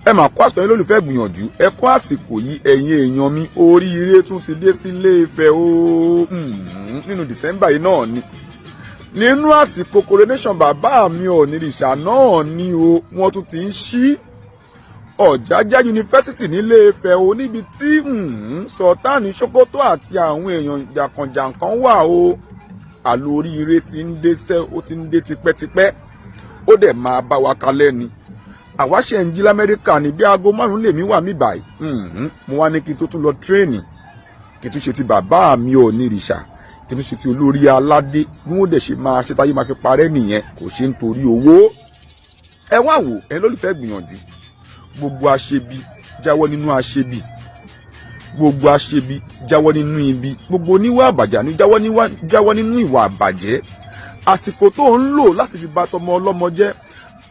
ẹ máa kó àsìkò yín lólùfẹ́ gbìyànjú ẹ kó àsìkò yìí ẹ̀yin èèyàn mi oríire tún ti dé sí Ilé-Ifẹ̀ o nínú December yìí náà ni nínú àsìkò coronation bàbá mi Ọ̀nìrìṣà náà ni o wọ́n tún ti ń ṣí Ọ̀jájá yunifásitì nílé-Ifẹ̀ o níbi tí Sultan Sokoto àti àwọn èèyàn jàǹkànjàǹkàn wà o àlọ́ oríire ti ń dé sẹ́ ó ti ń dé tipẹ́tipẹ́ ó dẹ̀ máa bá wa kalẹ̀ ni àwa ṣe ń jí l'Amẹ́ríkà ní bí aago 5 lèmi wà mí báyìí mo wá ní kí n tó tún lọ tírẹ́ẹ̀nì kí n tún ṣe ti bàbá mi Ọ̀nìrìṣà kí n tún ṣe ti olórí aládé bí wọ́n dẹ̀ ṣe máa ṣe táyé máa fi parẹ́ nìyẹn kò ṣe ń torí owó ẹ wá wò ẹ lólùfẹ́ gbìyànjú gbogbo aṣebi jáwọ́ nínú aṣebi gbogbo aṣebi jáwọ́ nínú ibi gbogbo oníwà àbàjẹ́ ní jáwọ́ nínú ìwà àbàjẹ́ àsìkò tó ń lò láti fi bà tọmọ ọlọ́mọ jẹ́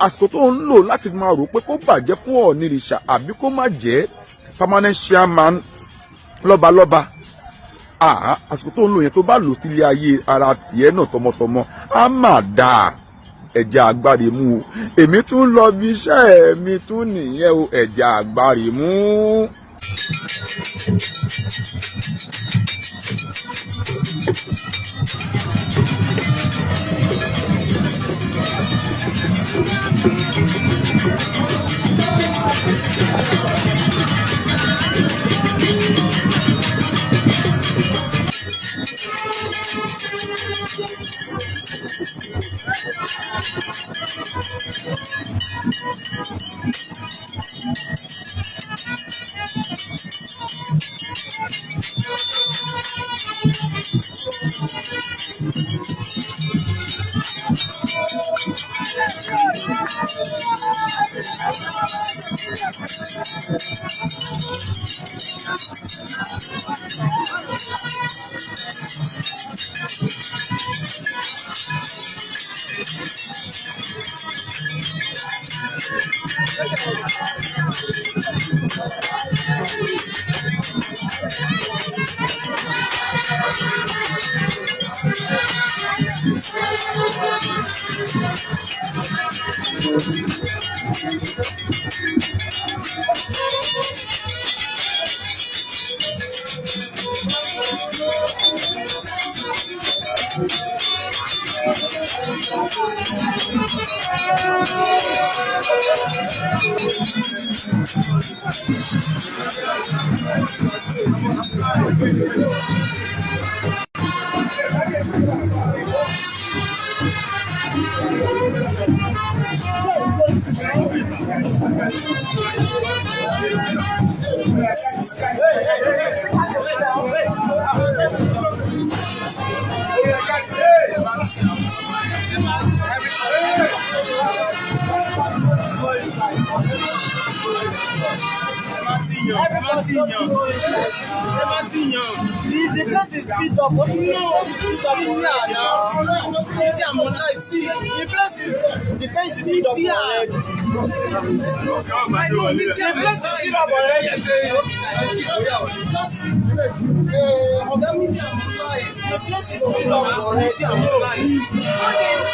àsìkò tó ń lò láti fi máa rò pé kó bàjẹ́ fún Ọ̀nìrìṣà àbí kó má jẹ́ permanent chairman lọ́balọ́ba àsìkò tó ń lò yẹn tó bá lò sílé ayé ara tiẹ̀ náà tọmọtọmọ á mà dáa ẹ̀jẹ̀ àgbáre mú o èmi tún lọ bí iṣẹ́ mi tún nìyẹn o ẹ̀jẹ̀ àgbáre mú. The place is beat up. What do you know? It's up in here now. I'm on live. See, the place is beat up already. The place is beat up already.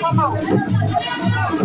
come out.